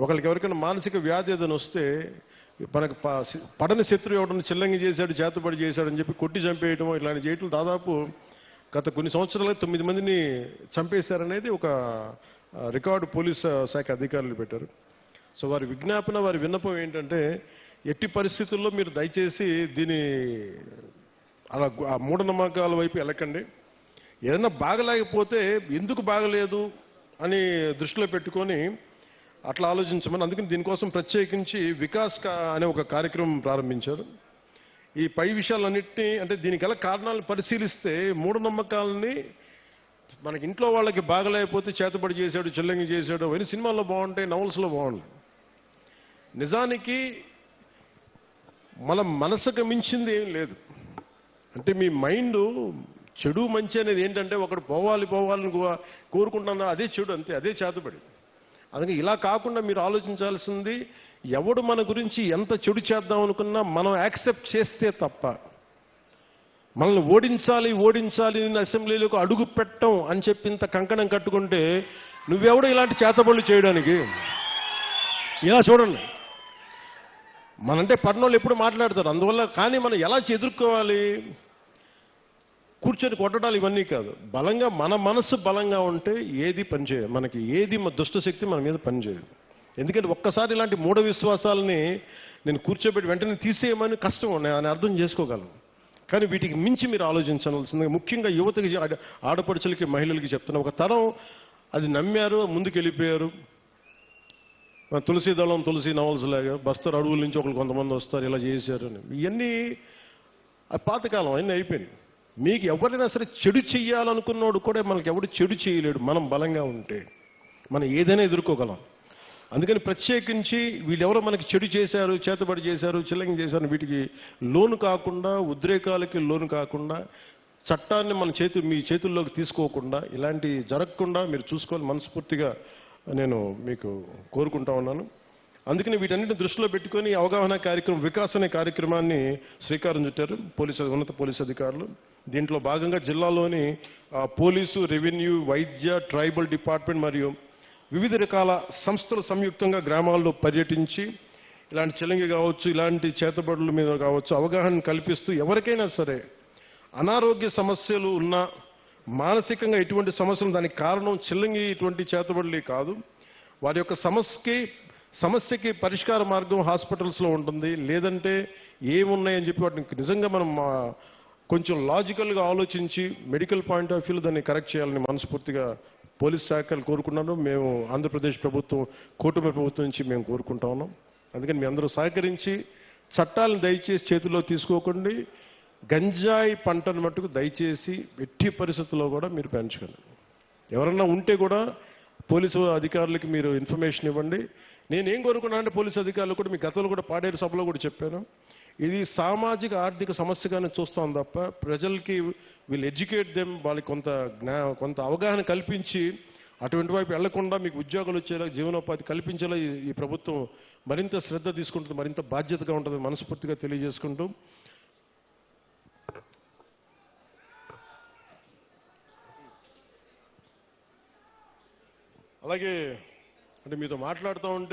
ఒకరికి ఎవరికైనా మానసిక వ్యాధి ఏదైనా వస్తే మనకు పడని శత్రువు ఎవడన్నా చిల్లంగి చేశాడు, చేతబడి చేశాడని చెప్పి కొట్టి చంపేయటం, ఇలాంటి చేయటం దాదాపు గత కొన్ని సంవత్సరాలుగా 9 మందిని చంపేశారనేది ఒక రికార్డు పోలీస్ శాఖ అధికారులు పెట్టారు. సో వారి విజ్ఞాపన, వారి విన్నపం ఏంటంటే ఎట్టి పరిస్థితుల్లో మీరు దయచేసి దీని అలా ఆ మూఢనమ్మకాల వైపు వెళ్ళకండి. ఏదైనా బాగలేకపోతే ఎందుకు బాగలేదు అని దృష్టిలో పెట్టుకొని అట్లా ఆలోచించమని, అందుకని దీనికోసం ప్రత్యేకించి వికాస్ అనే ఒక కార్యక్రమం ప్రారంభించారు. ఈ పై విషయాలన్నింటినీ అంటే దీనికి గల కారణాలను పరిశీలిస్తే మూఢనమ్మకాలని మనకి ఇంట్లో వాళ్ళకి బాగలేకపోతే చేతబడి చేశాడు, చెల్లంగి చేశాడు అవన్నీ సినిమాల్లో బాగుంటాయి, నవల్స్లో బాగుంటాయి. నిజానికి మన మనసుకు మించింది ఏం లేదు. అంటే మీ మైండ్ చెడు మంచి అనేది ఏంటంటే ఒకడు పోవాలని కోరుకుంటున్నా అదే చెడు, అంతే, అదే చేతబడి. అందుకే ఇలా కాకుండా మీరు ఆలోచించాల్సింది ఎవడు మన గురించి ఎంత చెడు చేద్దాం అనుకున్నా మనం యాక్సెప్ట్ చేస్తే తప్ప, మనల్ని ఓడించాలి నేను అసెంబ్లీలోకి అడుగు పెట్టం అని చెప్పి ఇంత కంకణం కట్టుకుంటే నువ్వెవడు ఇలాంటి చేతబడులు చేయడానికి? ఇలా చూడండి, మనంటే పట్టణంలో ఎప్పుడు మాట్లాడతారు, అందువల్ల కానీ మనం ఎలా ఎదుర్కోవాలి? కూర్చొని కొట్టడాలు ఇవన్నీ కాదు, బలంగా మన మనసు బలంగా ఉంటే ఏది పనిచేయదు, మనకి ఏది దుష్టశక్తి మన మీద పనిచేయదు. ఎందుకంటే ఒక్కసారి ఇలాంటి మూఢ విశ్వాసాలని నేను కూర్చోబెట్టి వెంటనే తీసేయమని కష్టం అని అర్థం చేసుకోగలను. కానీ వీటికి మించి మీరు ఆలోచించాల్సింది, ముఖ్యంగా యువతకి, ఆడపడుచులకి, మహిళలకి చెప్తున్నా, ఒక తరం అది నమ్మారు, ముందుకు వెళ్ళిపోయారు. తులసీదళం, తులసి నవల్స్ లాగా బస్తర్ అడవుల నుంచి ఒకరు కొంతమంది వస్తారు, ఇలా చేశారు అని. ఇవన్నీ పాతకాలం అన్నీ అయిపోయినాయి. మీకు ఎవరైనా సరే చెడు చెయ్యాలనుకున్నోడు కూడా మనకి ఎవడు చెడు చేయలేడు, మనం బలంగా ఉంటే మనం ఏదైనా ఎదుర్కోగలం. అందుకని ప్రత్యేకించి వీళ్ళెవరో మనకి చెడు చేశారు, చేతబడి చేశారు, చిల్లంగి చేశారు, వీటికి లోను కాకుండా, ఉద్రేకాలకి లోను కాకుండా, చట్టాన్ని మీ చేతుల్లోకి తీసుకోకుండా, ఇలాంటి జరగకుండా మీరు చూసుకోవాలి మనస్ఫూర్తిగా నేను మీకు కోరుకుంటా ఉన్నాను. అందుకని వీటన్నిటిని దృష్టిలో పెట్టుకొని అవగాహన కార్యక్రమం, వికాస్ అనే కార్యక్రమాన్ని శ్రీకారం చుట్టారు ఉన్నత పోలీసు అధికారులు. దీంట్లో భాగంగా జిల్లాలోని పోలీసు, రెవెన్యూ, వైద్య, ట్రైబల్ డిపార్ట్మెంట్ మరియు వివిధ రకాల సంస్థలు సంయుక్తంగా గ్రామాల్లో పర్యటించి ఇలాంటి చిల్లంగి కావచ్చు, ఇలాంటి చేతబడుల మీద కావచ్చు అవగాహన కల్పిస్తూ ఎవరికైనా సరే అనారోగ్య సమస్యలు ఉన్నా, మానసికంగా ఎటువంటి సమస్యలు, దానికి కారణం చిల్లంగి ఇటువంటి చేతబడులే కాదు, వారి యొక్క సమస్యకి పరిష్కార మార్గం హాస్పిటల్స్లో ఉంటుంది. లేదంటే ఏమున్నాయని చెప్పి వాటిని నిజంగా మనం కొంచెం లాజికల్గా ఆలోచించి మెడికల్ పాయింట్ ఆఫ్ వ్యూలో దాన్ని కరెక్ట్ చేయాలని మనస్ఫూర్తిగా పోలీస్ శాఖలు కోరుకున్నాను. మేము ఆంధ్రప్రదేశ్ ప్రభుత్వం, కూటమి ప్రభుత్వం నుంచి మేము కోరుకుంటా ఉన్నాం. అందుకని మీ అందరూ సహకరించి చట్టాలను దయచేసి చేతిలో తీసుకోకండి. గంజాయి పంటను మట్టుకు దయచేసి ఎట్టి పరిస్థితుల్లో కూడా మీరు పెంచుకోండి. ఎవరన్నా ఉంటే కూడా పోలీసు అధికారులకి మీరు ఇన్ఫర్మేషన్ ఇవ్వండి. నేనేం కోరుకున్నా అంటే పోలీసు అధికారులు కూడా, మీ గతంలో కూడా పాడేరు సభలో కూడా చెప్పాను, ఇది సామాజిక ఆర్థిక సమస్యగానే చూస్తాం తప్ప ప్రజలకి వీళ్ళు ఎడ్యుకేట్ దెమ్, వాళ్ళకి కొంత అవగాహన కల్పించి అటువంటి వైపు వెళ్లకుండా మీకు ఉద్యోగాలు వచ్చేలా, జీవనోపాధి కల్పించేలా ఈ ప్రభుత్వం మరింత శ్రద్ధ తీసుకుంటుంది, మరింత బాధ్యతగా ఉంటుంది మనస్ఫూర్తిగా తెలియజేసుకుంటూ, అలాగే అంటే మీతో మాట్లాడుతూ ఉంటే